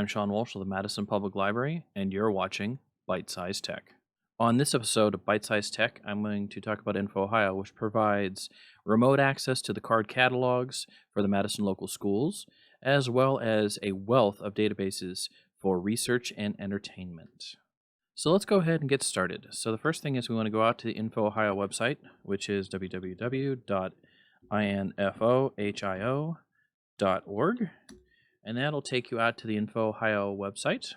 I'm Shawn Walsh of the Madison Public Library, and you're watching Byte-Sized Tech. On this episode of Byte-Sized Tech, I'm going to talk about INFOhio, which provides remote access to the card catalogs for the Madison local schools, as well as a wealth of databases for research and entertainment. So let's go ahead and get started. So the first thing is we want to go out to the INFOhio website, which is www.infohio.org. And that'll take you out to the INFOhio website.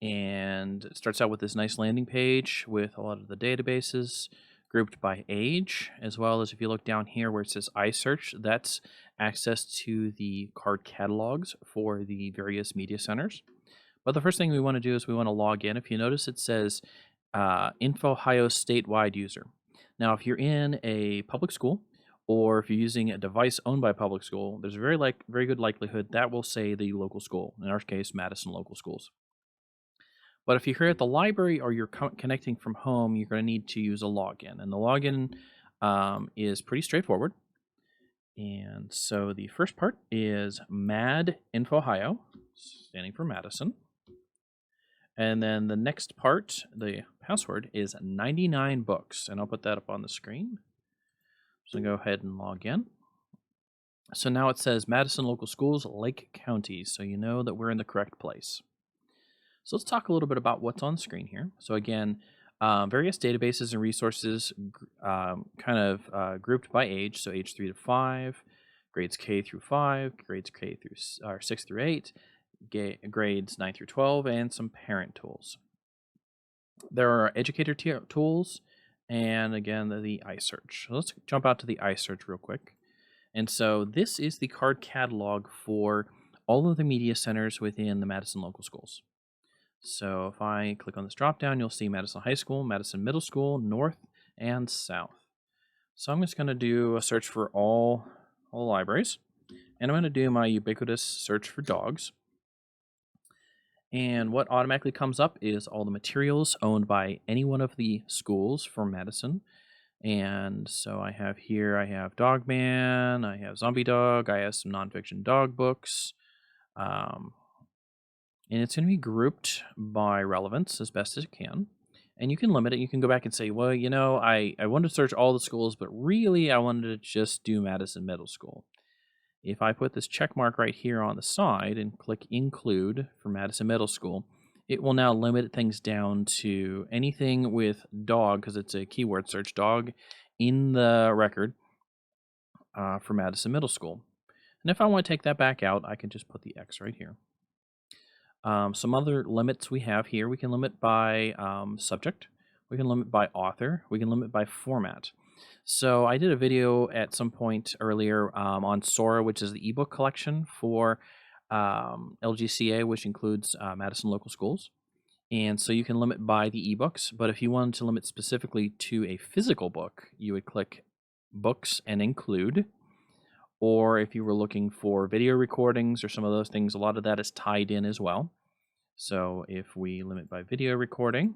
And it starts out with this nice landing page with a lot of the databases grouped by age, as well as if you look down here where it says iSearch, that's access to the card catalogs for the various media centers. But the first thing we want to do is we want to log in. If you notice, it says INFOhio statewide user. Now, if you're in a public school, or if you're using a device owned by a public school, there's a very good likelihood that will say the local school, in our case, Madison Local Schools. But if you're here at the library or you're connecting from home, you're going to need to use a login. And the login is pretty straightforward. And so the first part is Mad INFOhio, standing for Madison. And then the next part, the password, is 99 books. And I'll put that up on the screen. So go ahead and log in. So now it says Madison Local Schools, Lake County. So you know that we're in the correct place. So let's talk a little bit about what's on screen here. So again, various databases and resources grouped by age. So age 3 to 5, grades K through 5, grades K through 6 through 8, grades 9 through 12, and some parent tools. There are educator tools, and again, the iSearch. So let's jump out to the iSearch real quick. And so this is the card catalog for all of the media centers within the Madison local schools. So if I click on this drop down, you'll see Madison High School, Madison Middle School, North, and South. So I'm just going to do a search for all libraries, and I'm going to do my ubiquitous search for dogs. And what automatically comes up is all the materials owned by any one of the schools from Madison. And so I have Dogman, I have Zombie Dog, I have some nonfiction dog books. And it's going to be grouped by relevance as best as it can. And you can limit it. You can go back and say, well, you know, I wanted to search all the schools, but really I wanted to just do Madison Middle School. If I put this check mark right here on the side and click include for Madison Middle School, it will now limit things down to anything with dog, because it's a keyword search, dog in the record for Madison Middle School. And if I want to take that back out, I can just put the X right here. Some other limits we have here, we can limit by subject, we can limit by author, we can limit by format. So I did a video at some point earlier on Sora, which is the ebook collection for LGCA, which includes Madison local schools. And so you can limit by the ebooks, but if you wanted to limit specifically to a physical book, you would click books and include. Or if you were looking for video recordings or some of those things, a lot of that is tied in as well. So if we limit by video recording,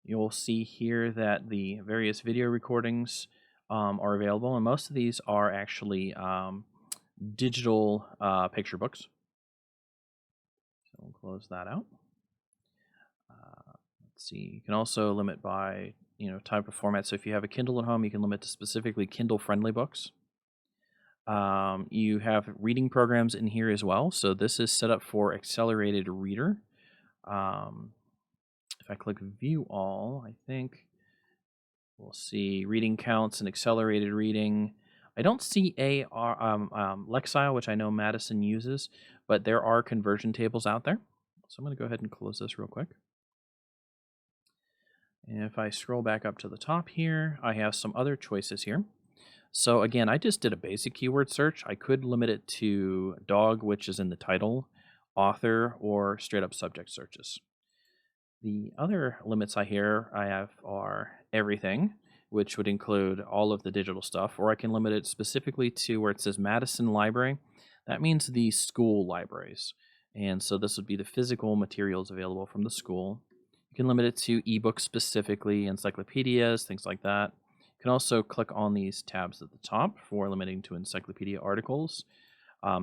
you'll see here that the various video recordings are available, and most of these are actually digital picture books. So we'll close that out. Let's see. You can also limit by type of format. So if you have a Kindle at home, you can limit to specifically Kindle-friendly books. You have reading programs in here as well. So this is set up for accelerated reader. If I click view all, I think we'll see reading counts and accelerated reading. I don't see Lexile, which I know Madison uses, but there are conversion tables out there. So I'm going to go ahead and close this real quick. And if I scroll back up to the top here, I have some other choices here. So again, I just did a basic keyword search. I could limit it to dog, which is in the title, author, or straight up subject searches. The other limits I have are everything, which would include all of the digital stuff, or I can limit it specifically to where it says Madison Library. That means the school libraries. And so this would be the physical materials available from the school. You can limit it to ebooks specifically, encyclopedias, things like that. You can also click on these tabs at the top for limiting to encyclopedia articles.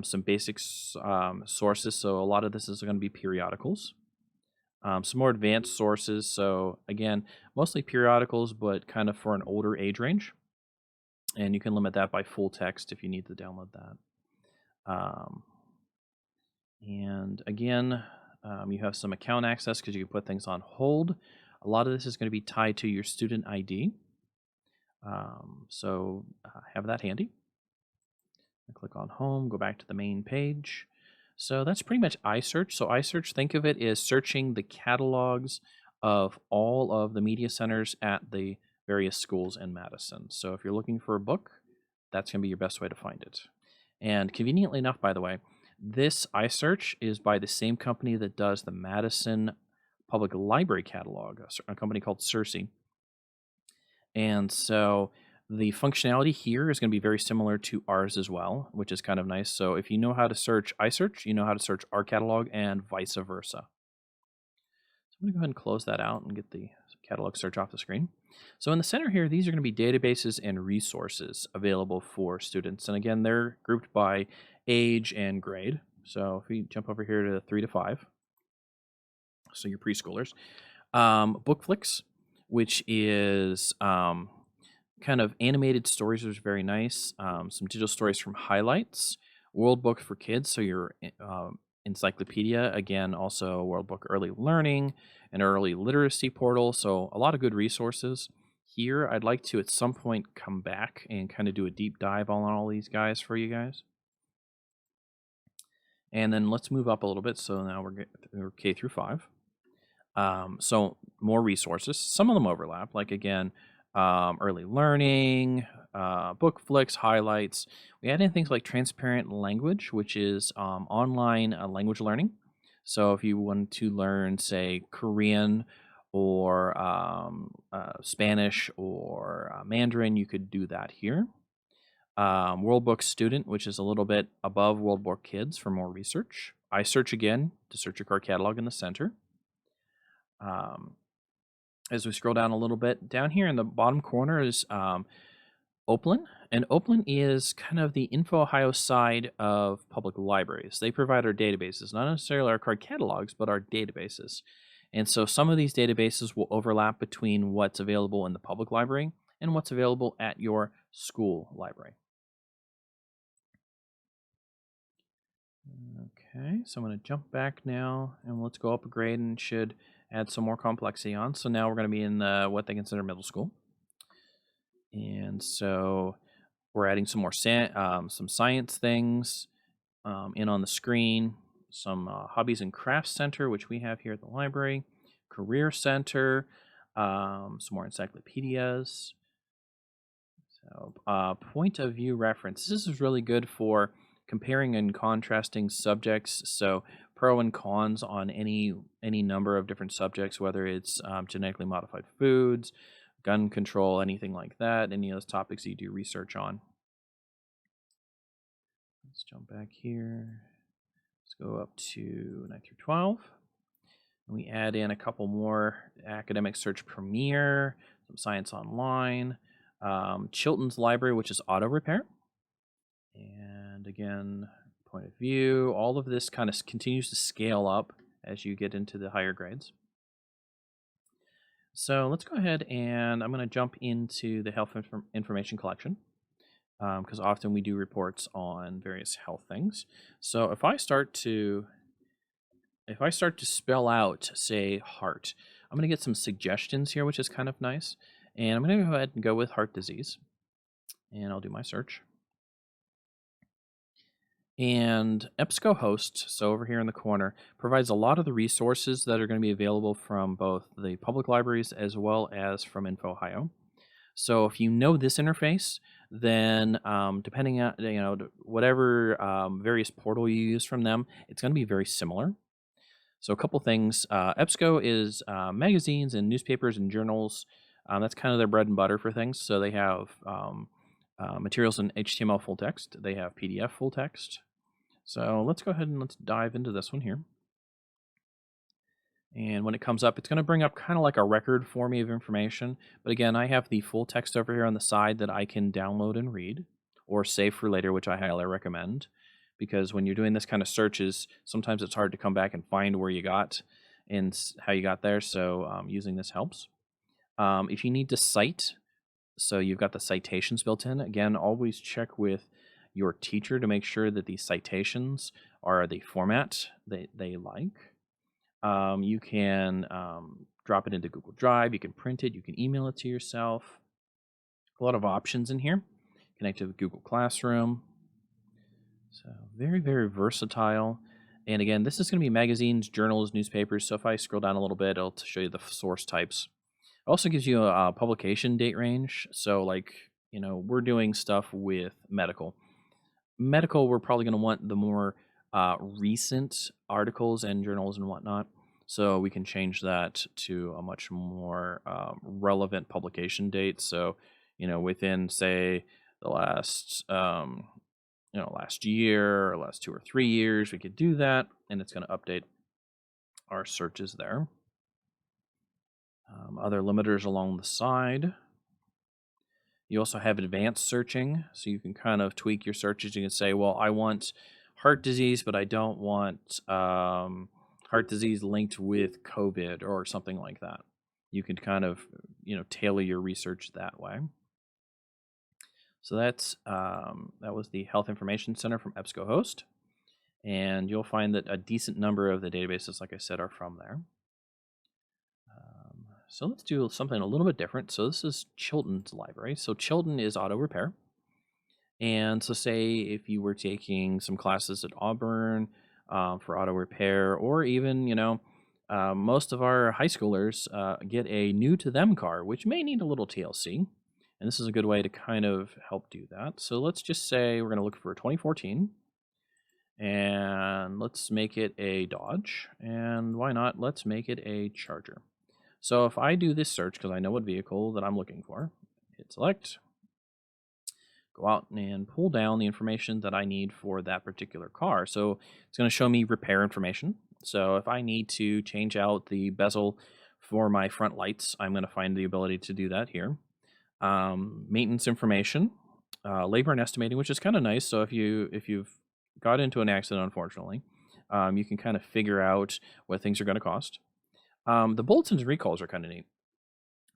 some basic sources. So a lot of this is going to be periodicals. Some more advanced sources. So again, mostly periodicals, but kind of for an older age range. And you can limit that by full text if you need to download that. Um, and again, you have some account access because you can put things on hold. A lot of this is going to be tied to your student ID. So have that handy. Click on home, go back to the main page. So that's pretty much iSearch. So iSearch, think of it as searching the catalogs of all of the media centers at the various schools in Madison. So if you're looking for a book, that's going to be your best way to find it. And conveniently enough, by the way, this iSearch is by the same company that does the Madison Public Library catalog, a company called Circe. And so the functionality here is going to be very similar to ours as well, which is kind of nice. So if you know how to search iSearch, you know how to search our catalog and vice versa. So I'm going to go ahead and close that out and get the catalog search off the screen. So in the center here, these are going to be databases and resources available for students. And again, they're grouped by age and grade. So if we jump over here to 3 to 5, so your preschoolers. Bookflix, which is kind of animated stories, which is very nice. Some digital stories from highlights. World Book for kids, so your encyclopedia. Again, also World Book Early Learning, an early literacy portal. So a lot of good resources. Here, I'd like to at some point come back and kind of do a deep dive on all these guys for you guys. And then let's move up a little bit. So now we're K through 5. So more resources. Some of them overlap, like again, early learning, Bookflix, highlights. We add in things like transparent language, which is online language learning. So if you want to learn, say, Korean or Spanish or Mandarin, you could do that here. World Book Student, which is a little bit above World Book Kids for more research. iSearch again to search your card catalog in the center. As we scroll down a little bit, down here in the bottom corner is Oplin. And Oplin is kind of the INFOhio side of public libraries. They provide our databases, not necessarily our card catalogs, but our databases. And so some of these databases will overlap between what's available in the public library and what's available at your school library. Okay, so I'm going to jump back now and let's go up a grade and should add some more complexity on. So now we're going to be in what they consider middle school. And so we're adding some more some science things in on the screen, some hobbies and crafts center, which we have here at the library, career center, some more encyclopedias. So point of view reference. This is really good for comparing and contrasting subjects. So pro and cons on any number of different subjects, whether it's genetically modified foods, gun control, anything like that, any of those topics you do research on. Let's jump back here. Let's go up to 9 through 12. And we add in a couple more: Academic Search Premier, some Science Online, Chilton's Library, which is auto repair. And again, point of view, all of this kind of continues to scale up as you get into the higher grades. So let's go ahead and I'm going to jump into the health information collection because often we do reports on various health things. So if I start to spell out, say, heart, I'm going to get some suggestions here, which is kind of nice. And I'm going to go ahead and go with heart disease. And I'll do my search. And EBSCOhost, so over here in the corner, provides a lot of the resources that are going to be available from both the public libraries as well as from INFOhio. So if you know this interface, then depending on whatever various portal you use from them, it's going to be very similar. So a couple things. EBSCO is magazines and newspapers and journals. That's kind of their bread and butter for things. So they have materials in HTML full text. They have PDF full text. So let's go ahead and let's dive into this one here. And when it comes up, it's going to bring up kind of like a record for me of information. But again, I have the full text over here on the side that I can download and read or save for later, which I highly recommend. because when you're doing this kind of searches, sometimes it's hard to come back and find where you got and how you got there. So using this helps. If you need to cite, so you've got the citations built in. Again, always check with your teacher to make sure that these citations are the format they like. You can drop it into Google Drive. You can print it. You can email it to yourself. A lot of options in here. Connect to Google Classroom. So very, very versatile. And again, this is going to be magazines, journals, newspapers. So if I scroll down a little bit, it'll show you the source types. It also gives you a publication date range. So like, we're doing stuff with medical. We're probably going to want the more recent articles and journals and whatnot. So we can change that to a much more relevant publication date. So, within, say, the last year or last 2 or 3 years, we could do that, and it's going to update our searches there. Other limiters along the side. You also have advanced searching, so you can kind of tweak your searches. You can say, well, I want heart disease, but I don't want heart disease linked with COVID or something like that. You can kind of, tailor your research that way. So that was the Health Information Center from EBSCOhost. And you'll find that a decent number of the databases, like I said, are from there. So let's do something a little bit different. So this is Chilton's library. So Chilton is auto repair. And so say if you were taking some classes at Auburn for auto repair, or even, most of our high schoolers get a new to them car, which may need a little TLC. And this is a good way to kind of help do that. So let's just say we're going to look for a 2014. And let's make it a Dodge. And why not? Let's make it a Charger. So if I do this search, because I know what vehicle that I'm looking for, hit select, go out and pull down the information that I need for that particular car. So it's going to show me repair information. So if I need to change out the bezel for my front lights, I'm going to find the ability to do that here. Maintenance information, labor and estimating, which is kind of nice. So if you've got into an accident, unfortunately, you can kind of figure out what things are going to cost. The bulletins and recalls are kind of neat.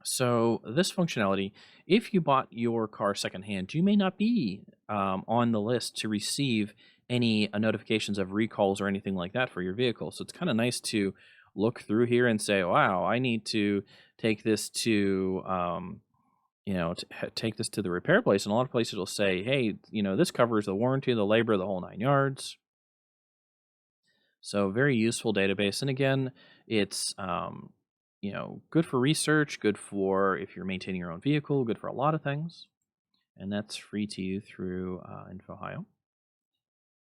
So this functionality, if you bought your car secondhand, you may not be on the list to receive any notifications of recalls or anything like that for your vehicle. So it's kind of nice to look through here and say, wow, I need to take this to take this to the repair place. And a lot of places will say, hey, this covers the warranty, the labor, the whole 9 yards. So very useful database. And again, it's good for research, good for if you're maintaining your own vehicle, good for a lot of things. And that's free to you through INFOhio.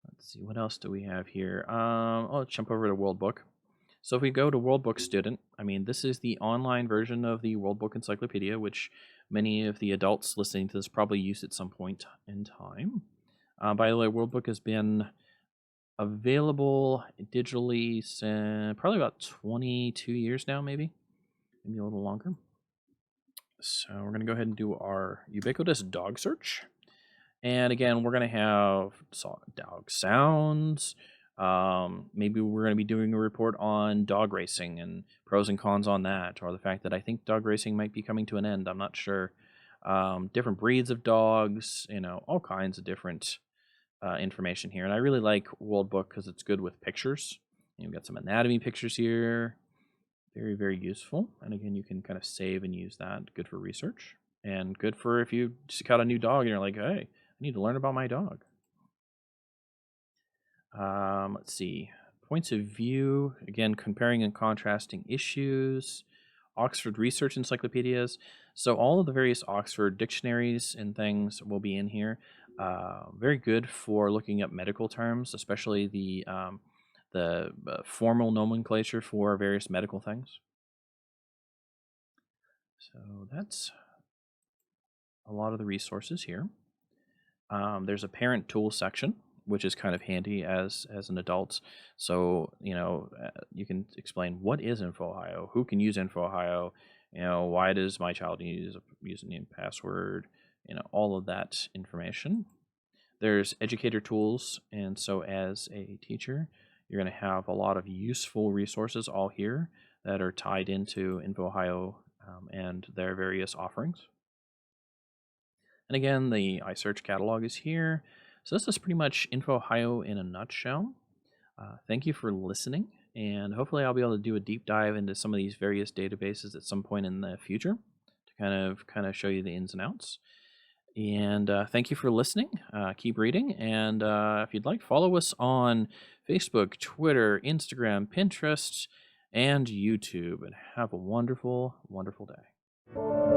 Let's see, what else do we have here? Let's jump over to World Book. So if we go to World Book Student, this is the online version of the World Book Encyclopedia, which many of the adults listening to this probably used at some point in time. By the way, World Book has been available digitally since probably about 22 years now, maybe a little longer. So we're going to go ahead and do our ubiquitous dog search. And again, we're going to have dog sounds. Maybe we're going to be doing a report on dog racing and pros and cons on that, or the fact that I think dog racing might be coming to an end. I'm not sure. Different breeds of dogs, all kinds of different information here. And I really like World Book because it's good with pictures. You've got some anatomy pictures here. Very, very useful. And again, you can kind of save and use that. Good for research. And good for if you just got a new dog and you're like, hey, I need to learn about my dog. Let's see. Points of view. Again, comparing and contrasting issues. Oxford Research Encyclopedias. So all of the various Oxford dictionaries and things will be in here. Very good for looking up medical terms, especially the formal nomenclature for various medical things. So that's a lot of the resources here. There's a parent tool section, which is kind of handy as an adult. So, you can explain what is INFOhio, who can use INFOhio, why does my child use a username, password, all of that information. There's educator tools, and so as a teacher, you're going to have a lot of useful resources all here that are tied into InfoHio and their various offerings. And again, the iSearch catalog is here. So this is pretty much InfoHio in a nutshell. Thank you for listening, and hopefully I'll be able to do a deep dive into some of these various databases at some point in the future to kind of show you the ins and outs. And thank you for listening. Keep reading, and if you'd like, follow us on Facebook, Twitter, Instagram, Pinterest, and YouTube. And have a wonderful, wonderful day.